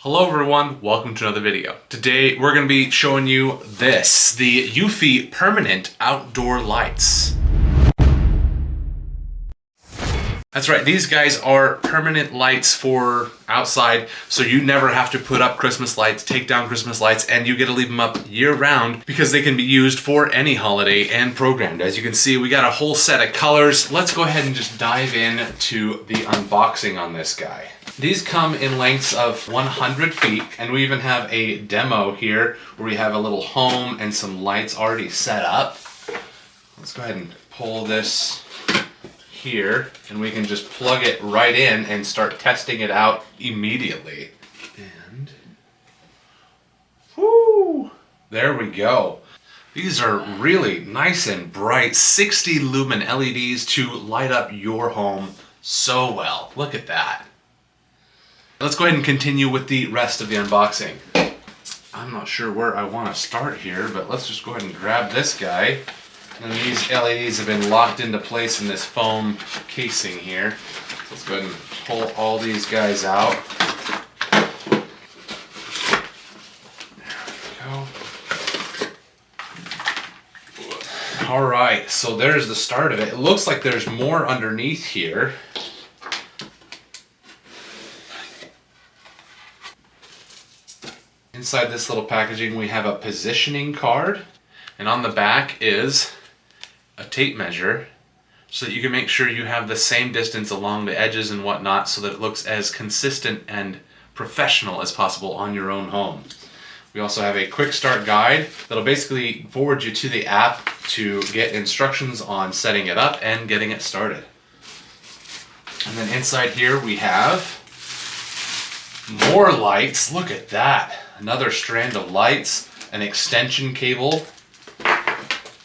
Hello everyone, welcome to another video. Today we're going to be showing you this, the Eufy permanent outdoor lights. That's right, these guys are permanent lights for outside, so you never have to put up Christmas lights, take down Christmas lights, and you get to leave them up year round because they can be used for any holiday and programmed. As you can see, we got a whole set of colors. Let's go ahead and just dive in to the unboxing on this guy. These come in lengths of 100 feet, and we even have a demo here where we have a little home and some lights already set up. Let's go ahead and pull this here, and we can just plug it right in and start testing it out immediately. And whoo, there we go. These are really nice and bright 60 lumen LEDs to light up your home so well. Look at that. Let's go ahead and continue with the rest of the unboxing. I'm not sure where I want to start here, but let's just go ahead and grab this guy. And these LEDs have been locked into place in this foam casing here. So let's go ahead and pull all these guys out. There we go. Alright, so there's the start of it. It looks like there's more underneath here. Inside this little packaging we have a positioning card, and on the back is a tape measure so that you can make sure you have the same distance along the edges and whatnot so that it looks as consistent and professional as possible on your own home. We also have a quick start guide that'll basically forward you to the app to get instructions on setting it up and getting it started. And then inside here we have more lights. Look at that. Another strand of lights, an extension cable,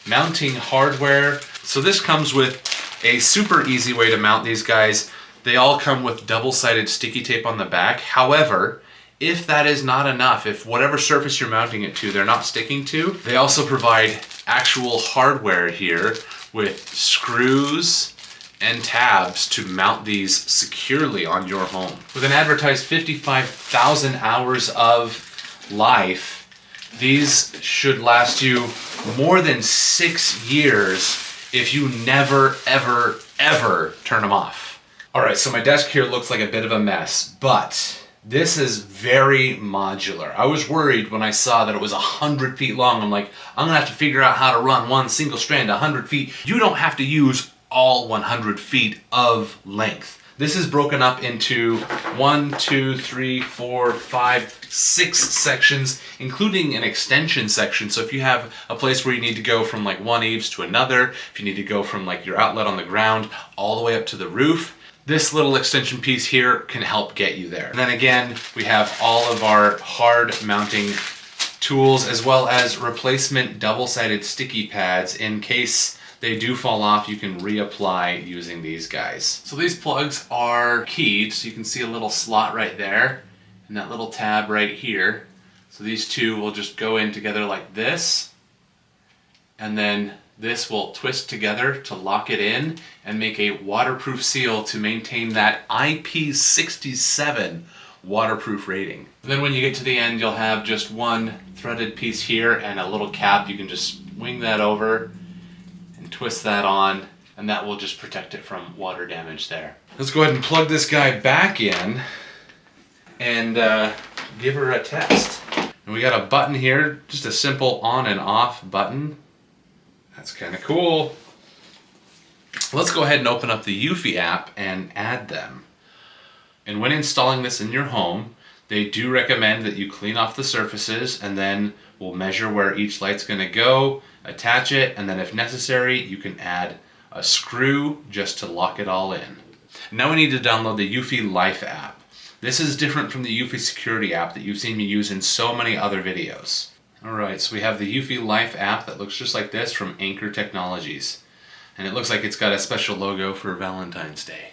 mounting hardware. So this comes with a super easy way to mount these guys. They all come with double-sided sticky tape on the back. However, if that is not enough, if whatever surface you're mounting it to they're not sticking to, they also provide actual hardware here with screws and tabs to mount these securely on your home. With an advertised 55,000 hours of life, these should last you more than 6 years if you never, ever, ever turn them off. Alright, so my desk here looks like a bit of a mess, but this is very modular. I was worried when I saw that it was 100 feet long. I'm like, I'm gonna have to figure out how to run one single strand 100 feet. You don't have to use all 100 feet of length. This is broken up into 1, 2, 3, 4, 5, 6 sections, including an extension section. So if you have a place where you need to go from like one eaves to another, if you need to go from like your outlet on the ground all the way up to the roof, this little extension piece here can help get you there. And then again, we have all of our hard mounting tools as well as replacement double-sided sticky pads in case they do fall off. You can reapply using these guys. So these plugs are keyed, so you can see a little slot right there and that little tab right here. So these two will just go in together like this, and then this will twist together to lock it in and make a waterproof seal to maintain that IP67 waterproof rating. And then when you get to the end, you'll have just one threaded piece here and a little cap. You can just swing that over and twist that on, and that will just protect it from water damage there. Let's go ahead and plug this guy back in and give her a test. And we got a button here, just a simple on and off button. That's kind of cool. Let's go ahead and open up the Eufy app and add them. And when installing this in your home, they do recommend that you clean off the surfaces, and then we'll measure where each light's going to go, attach it, and then if necessary, you can add a screw just to lock it all in. Now we need to download the Eufy Life app. This is different from the Eufy Security app that you've seen me use in so many other videos. Alright, so we have the Eufy Life app that looks just like this from Anchor Technologies. And it looks like it's got a special logo for Valentine's Day.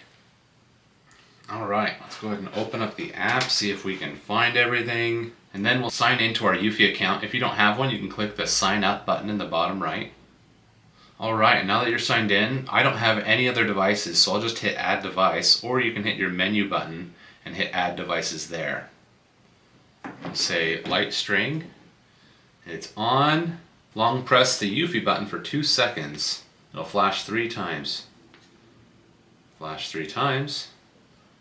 Alright, let's go ahead and open up the app, see if we can find everything. And then we'll sign into our Eufy account. If you don't have one, you can click the sign up button in the bottom right. Alright, now that you're signed in, I don't have any other devices, so I'll just hit add device, or you can hit your menu button and hit add devices there. say light string. It's on. Long press the Eufy button for 2 seconds. It'll flash 3 times. Flash 3 times.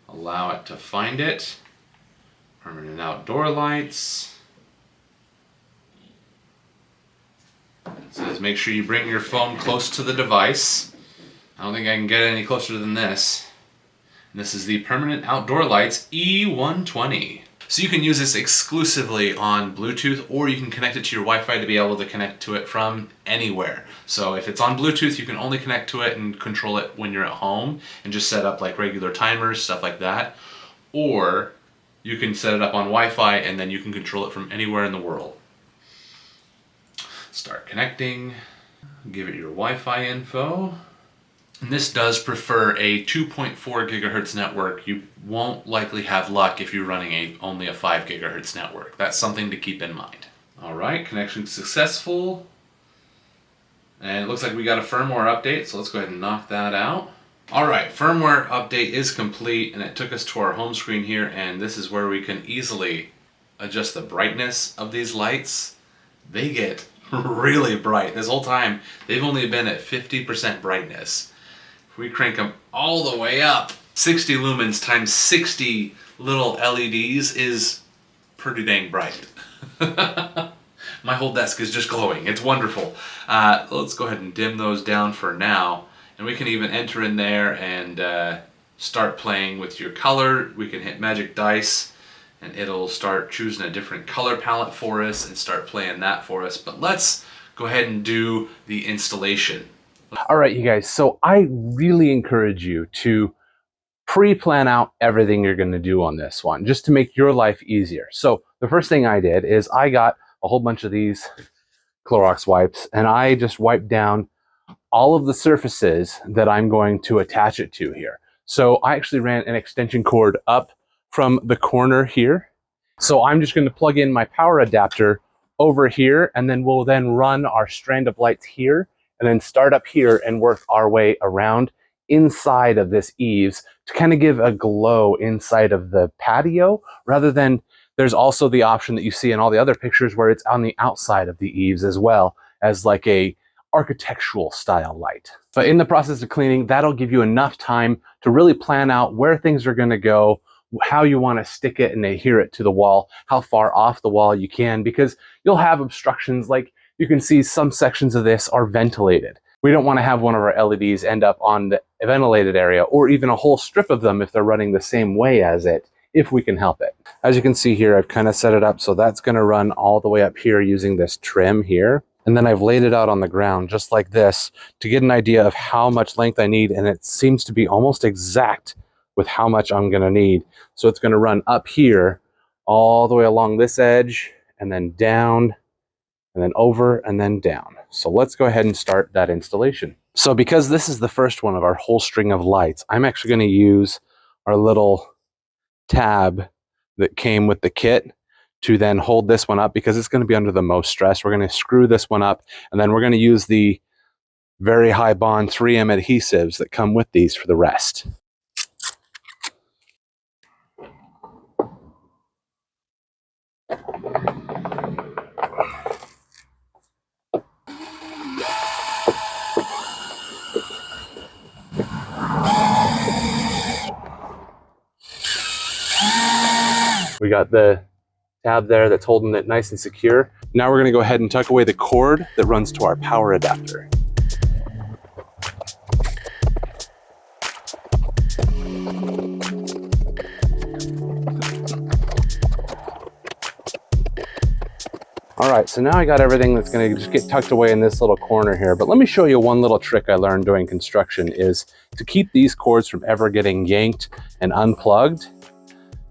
Allow it to find it. Permanent outdoor lights. It says make sure you bring your phone close to the device. I don't think I can get any closer than this. And this is the permanent outdoor lights E120. So you can use this exclusively on Bluetooth, or you can connect it to your Wi-Fi to be able to connect to it from anywhere. So if it's on Bluetooth, you can only connect to it and control it when you're at home and just set up like regular timers, stuff like that. Or you can set it up on Wi-Fi and then you can control it from anywhere in the world. Start connecting, give it your Wi-Fi info. And this does prefer a 2.4 gigahertz network. You won't likely have luck if you're running only a 5 gigahertz network. That's something to keep in mind. All right, connection successful. And it looks like we got a firmware update, so let's go ahead and knock that out. All right, firmware update is complete, and it took us to our home screen here, and this is where we can easily adjust the brightness of these lights. They get really bright. This whole time, they've only been at 50% brightness. If we crank them all the way up, 60 lumens times 60 little LEDs is pretty dang bright. My whole desk is just glowing. It's wonderful. Let's go ahead and dim those down for now. And we can even enter in there and start playing with your color. We can hit magic dice and it'll start choosing a different color palette for us and start playing that for us. But let's go ahead and do the installation. All right, you guys, so I really encourage you to pre-plan out everything you're going to do on this one, just to make your life easier. So the first thing I did is I got a whole bunch of these Clorox wipes, and I just wiped down all of the surfaces that I'm going to attach it to here. So I actually ran an extension cord up from the corner here. So I'm just going to plug in my power adapter over here, and then we'll then run our strand of lights here, and then start up here and work our way around inside of this eaves to kind of give a glow inside of the patio, rather than there's also the option that you see in all the other pictures where it's on the outside of the eaves as well as like a architectural style light. But in the process of cleaning, that'll give you enough time to really plan out where things are going to go, how you want to stick it and adhere it to the wall, how far off the wall you can, because you'll have obstructions. Like you can see some sections of this are ventilated. We don't want to have one of our LEDs end up on the ventilated area, or even a whole strip of them if they're running the same way as it, if we can help it. As you can see here, I've kind of set it up so that's going to run all the way up here using this trim here. And then I've laid it out on the ground just like this to get an idea of how much length I need, and it seems to be almost exact with how much I'm going to need. So it's going to run up here all the way along this edge, and then down, and then over, and then down. So let's go ahead and start that installation. So because this is the first one of our whole string of lights, I'm actually going to use our little tab that came with the kit to then hold this one up, because it's going to be under the most stress. We're going to screw this one up, and then we're going to use the very high bond 3M adhesives that come with these for the rest. We got the tab there that's holding it nice and secure. Now we're going to go ahead and tuck away the cord that runs to our power adapter. All right, so now I got everything that's going to just get tucked away in this little corner here. But let me show you one little trick I learned doing construction, is to keep these cords from ever getting yanked and unplugged.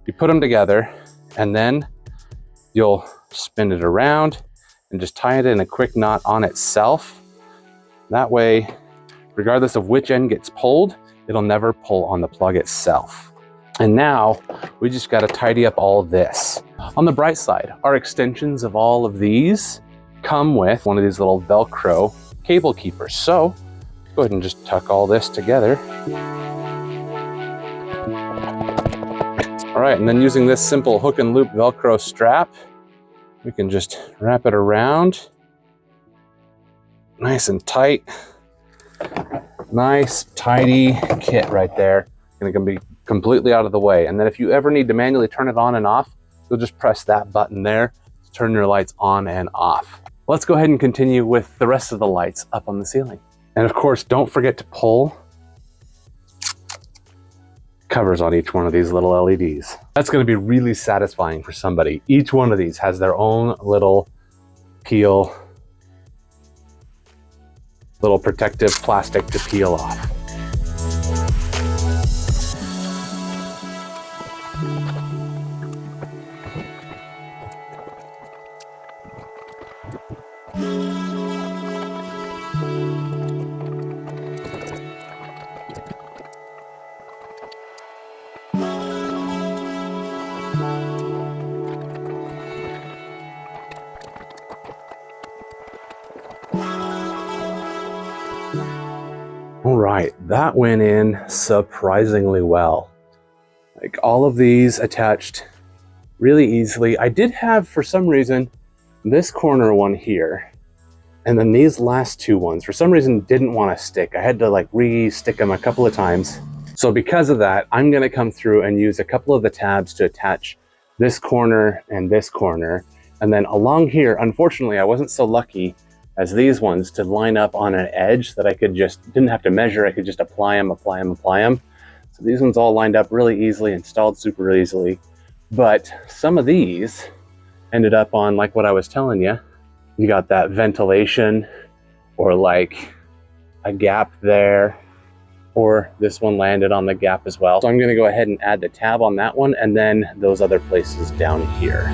You put them together, and then you'll spin it around and just tie it in a quick knot on itself. That way, regardless of which end gets pulled, it'll never pull on the plug itself. And now we just got to tidy up all of this. On the bright side, our extensions of all of these come with one of these little Velcro cable keepers. So go ahead and just tuck all this together. All right, and then using this simple hook and loop Velcro strap, we can just wrap it around nice and tight. Nice, tidy kit right there. And it can be completely out of the way. And then if you ever need to manually turn it on and off, you'll just press that button there to turn your lights on and off. Let's go ahead and continue with the rest of the lights up on the ceiling. And of course, don't forget to pull covers on each one of these little LEDs. That's going to be really satisfying for somebody. Each one of these has their own little peel, little protective plastic to peel off. All right, that went in surprisingly well. Like all of these attached really easily. I did have, for some reason, this corner one here, and then these last two ones, for some reason, didn't want to stick. I had to like re-stick them a couple of times. So because of that, I'm gonna come through and use a couple of the tabs to attach this corner and this corner. And then along here, unfortunately, I wasn't so lucky as these ones to line up on an edge that I could just, didn't have to measure, I could just apply them. So these ones all lined up really easily, installed super easily. But some of these ended up on, like what I was telling you, you got that ventilation or like a gap there, or this one landed on the gap as well. So I'm gonna go ahead and add the tab on that one and then those other places down here.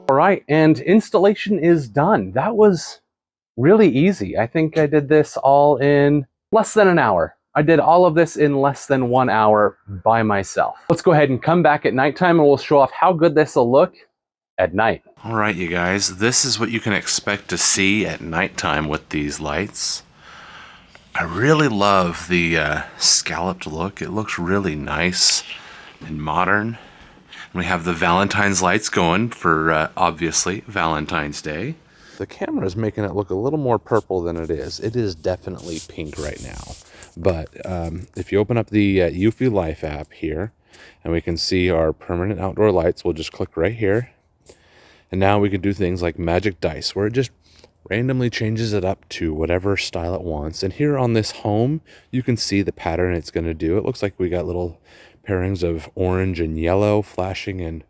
All right, and installation is done. That was really easy. I think I did this all in less than an hour. I did all of this in less than 1 hour by myself. Let's go ahead and come back at nighttime and we'll show off how good this will look at night. All right, you guys, this is what you can expect to see at nighttime with these lights. I really love the scalloped look. It looks really nice and modern. We have the Valentine's lights going for, obviously, Valentine's Day. The camera is making it look a little more purple than it is. It is definitely pink right now. But if you open up the Eufy Life app here, and we can see our permanent outdoor lights, we'll just click right here. And now we can do things like magic dice, where it just randomly changes it up to whatever style it wants. And here on this home, you can see the pattern it's going to do. It looks like we got little pairings of orange and yellow flashing in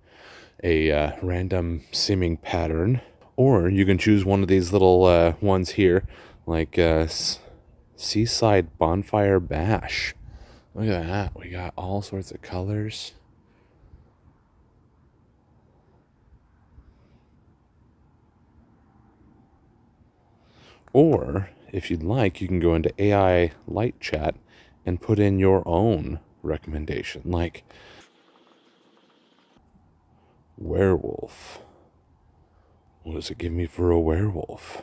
a random seeming pattern. Or you can choose one of these little ones here, like Seaside Bonfire Bash. Look at that. We got all sorts of colors. Or, if you'd like, you can go into AI Light Chat and put in your own recommendation, like werewolf. What does it give me for a werewolf?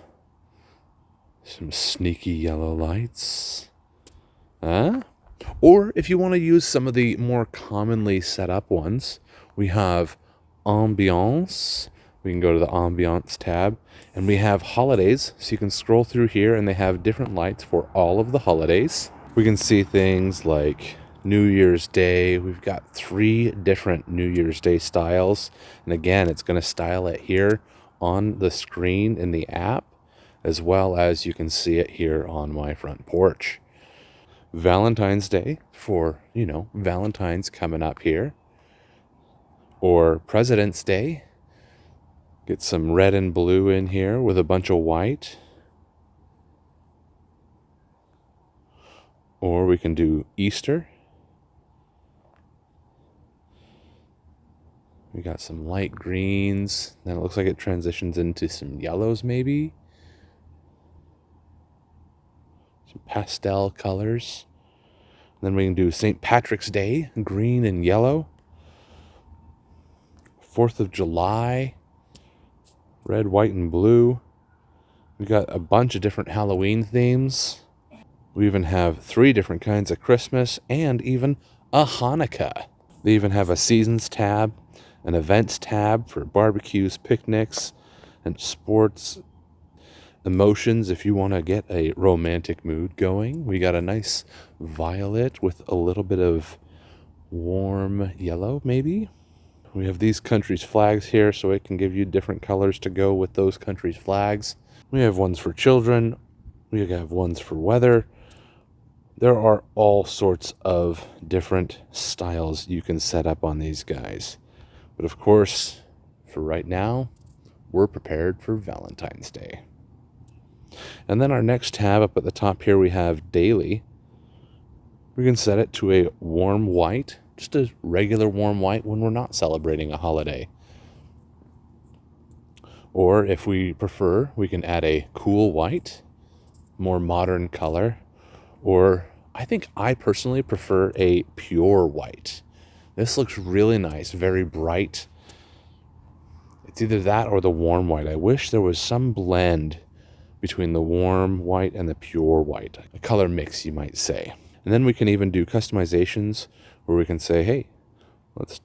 Some sneaky yellow lights. Huh? Or if you want to use some of the more commonly set up ones, we have ambiance. We can go to the ambiance tab, and we have holidays. So you can scroll through here and they have different lights for all of the holidays. We can see things like New Year's Day. We've got 3 different New Year's Day styles. And again, it's going to style it here on the screen in the app, as well as you can see it here on my front porch. Valentine's Day for, you know, Valentine's coming up here. Or President's Day. Get some red and blue in here with a bunch of white. Or we can do Easter. We got some light greens. Then it looks like it transitions into some yellows maybe. some pastel colors. Then we can do St. Patrick's Day, green and yellow. 4th of July, red, white, and blue. We got a bunch of different Halloween themes. We even have 3 different kinds of Christmas and even a Hanukkah. They even have a seasons tab, an events tab for barbecues, picnics, and sports, emotions if you want to get a romantic mood going. We got a nice violet with a little bit of warm yellow maybe. We have these countries' flags here, so it can give you different colors to go with those countries' flags. We have ones for children. We have ones for weather. There are all sorts of different styles you can set up on these guys. But of course, for right now, we're prepared for Valentine's Day. And then our next tab up at the top here, we have daily. We can set it to a warm white, just a regular warm white when we're not celebrating a holiday. Or if we prefer, we can add a cool white, more modern color. Or I think I personally prefer a pure white. This looks really nice, very bright. It's either that or the warm white. I wish there was some blend between the warm white and the pure white. A color mix, you might say. And then we can even do customizations where we can say, hey, let's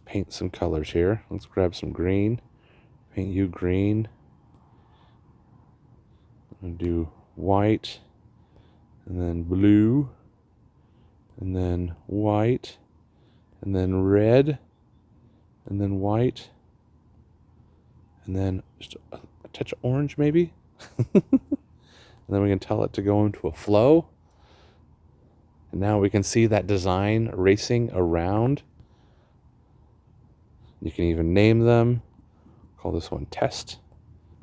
paint some colors here. Let's grab some green, paint you green. And do white, and then blue, and then white, and then red, and then white, and then just a touch of orange maybe. And then we can tell it to go into a flow. And now we can see that design racing around. You can even name them. Call this one test.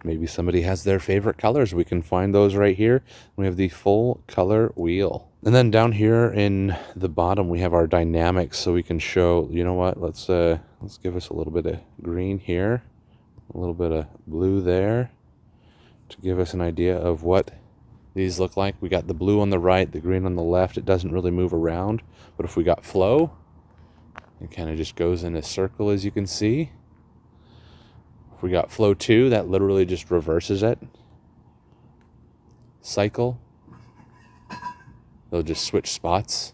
Maybe somebody has their favorite colors. We can find those right here. We have the full color wheel. And then down here in the bottom, we have our dynamics. So we can show, you know what, let's give us a little bit of green here, a little bit of blue there to give us an idea of what these look like. We got the blue on the right, the green on the left. It doesn't really move around. But if we got flow, it kind of just goes in a circle, as you can see. If we got flow 2, that literally just reverses it. Cycle, they'll just switch spots.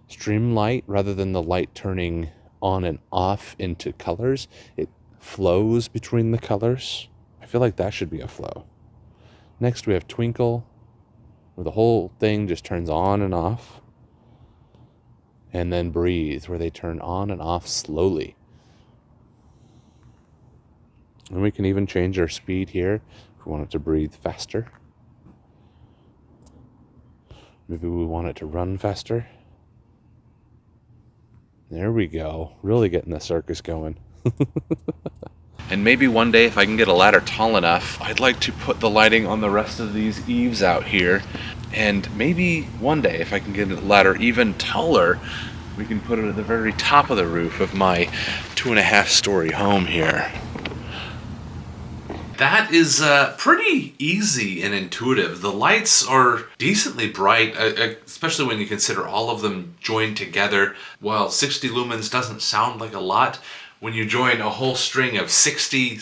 Stream light, rather than the light turning on and off into colors, it flows between the colors. I feel like that should be a flow. Next we have twinkle, where the whole thing just turns on and off. And then breathe, where they turn on and off slowly. And we can even change our speed here if we want it to breathe faster. Maybe we want it to run faster. There we go. Really getting the circus going. And maybe one day, if I can get a ladder tall enough, I'd like to put the lighting on the rest of these eaves out here. And maybe one day, if I can get a ladder even taller, we can put it at the very top of the roof of my 2.5-story home here. That is pretty easy and intuitive. The lights are decently bright, especially when you consider all of them joined together. While 60 lumens doesn't sound like a lot, when you join a whole string of 60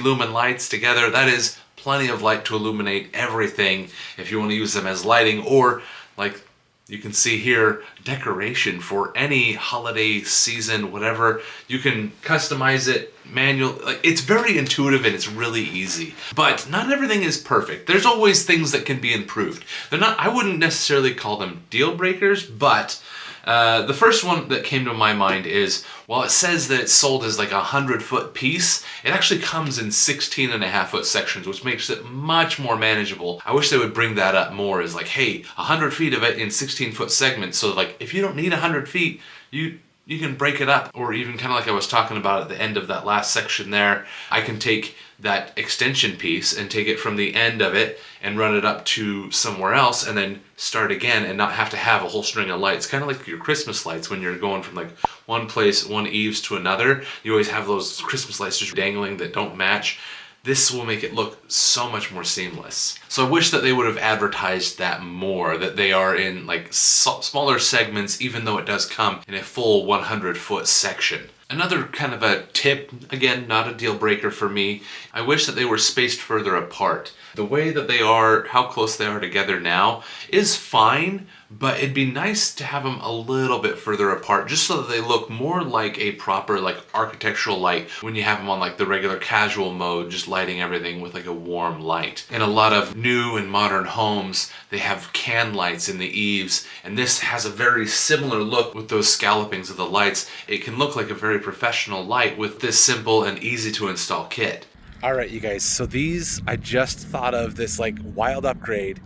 lumen lights together, that is plenty of light to illuminate everything if you want to use them as lighting, or like you can see here, decoration for any holiday season, whatever. You can customize it manually. Like, it's very intuitive and it's really easy. But not everything is perfect. There's always things that can be improved. They're not, I wouldn't necessarily call them deal breakers, but the first one that came to my mind is, while it says that it's sold as like a 100-foot piece, it actually comes in 16.5-foot sections, which makes it much more manageable. I wish they would bring that up more, as like, hey, 100 feet of it in 16-foot segments. So like, if you don't need 100 feet, you you can break it up, or even kind of like I was talking about at the end of that last section there, I can take that extension piece and take it from the end of it and run it up to somewhere else and then start again and not have to have a whole string of lights. Kind of like your Christmas lights when you're going from like one place, one eaves to another. You always have those Christmas lights just dangling that don't match. This will make it look so much more seamless. So I wish that they would have advertised that more, that they are in like smaller segments, even though it does come in a full 100-foot section. Another kind of a tip, again, not a deal breaker for me, I wish that they were spaced further apart. The way that they are, how close they are together now, is fine, but it'd be nice to have them a little bit further apart just so that they look more like a proper like architectural light when you have them on like the regular casual mode, just lighting everything with like a warm light. In a lot of new and modern homes, they have can lights in the eaves, and this has a very similar look with those scallopings of the lights. It can look like a very professional light with this simple and easy to install kit. All right, you guys, so these, I just thought of this like wild upgrade.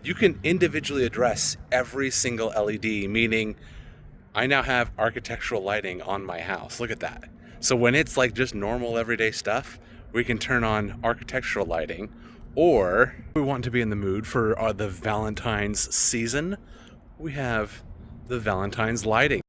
You can individually address every single LED, meaning I now have architectural lighting on my house. Look at that. So when it's like just normal everyday stuff, we can turn on architectural lighting, or we want to be in the mood for the Valentine's season, we have the Valentine's lighting.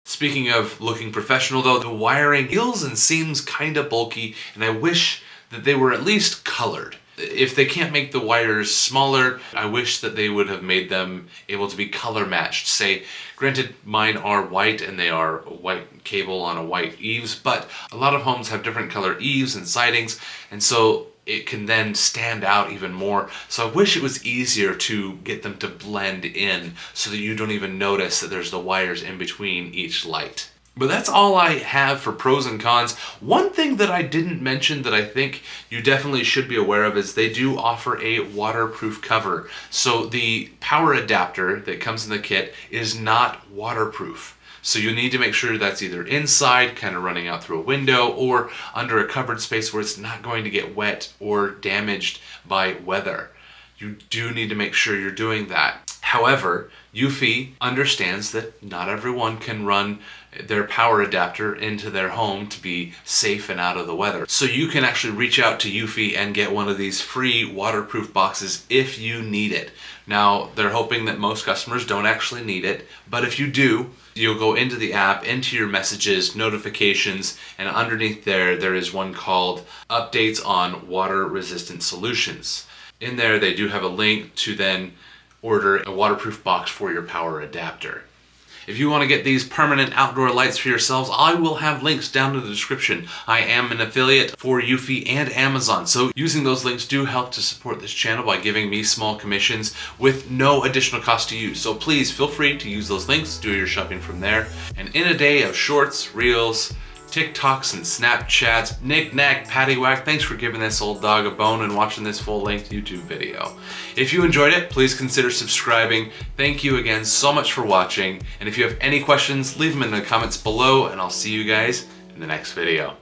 Speaking of looking professional though, the wiring feels and seems kind of bulky, and I wish that they were at least colored. If they can't make the wires smaller, I wish that they would have made them able to be color matched. Say, granted, mine are white and they are a white cable on a white eaves, but a lot of homes have different color eaves and sidings, and so it can then stand out even more. So I wish it was easier to get them to blend in so that you don't even notice that there's the wires in between each light. But that's all I have for pros and cons. One thing that I didn't mention that I think you definitely should be aware of is they do offer a waterproof cover. So the power adapter that comes in the kit is not waterproof. So you need to make sure that's either inside, kind of running out through a window, or under a covered space where it's not going to get wet or damaged by weather. You do need to make sure you're doing that. However, Eufy understands that not everyone can run their power adapter into their home to be safe and out of the weather. So you can actually reach out to Eufy and get one of these free waterproof boxes if you need it. Now, they're hoping that most customers don't actually need it, but if you do, you'll go into the app, into your messages, notifications, and underneath there is one called Updates on Water Resistant Solutions. In there, they do have a link to then order a waterproof box for your power adapter. If you want to get these permanent outdoor lights for yourselves, I will have links down in the description. I am an affiliate for Eufy and Amazon, so using those links do help to support this channel by giving me small commissions with no additional cost to you. So please feel free to use those links, do your shopping from there. And in a day of shorts, reels, TikToks and Snapchats, knick-knack, paddywhack, thanks for giving this old dog a bone and watching this full-length YouTube video. If you enjoyed it, please consider subscribing. Thank you again so much for watching, and if you have any questions, leave them in the comments below, and I'll see you guys in the next video.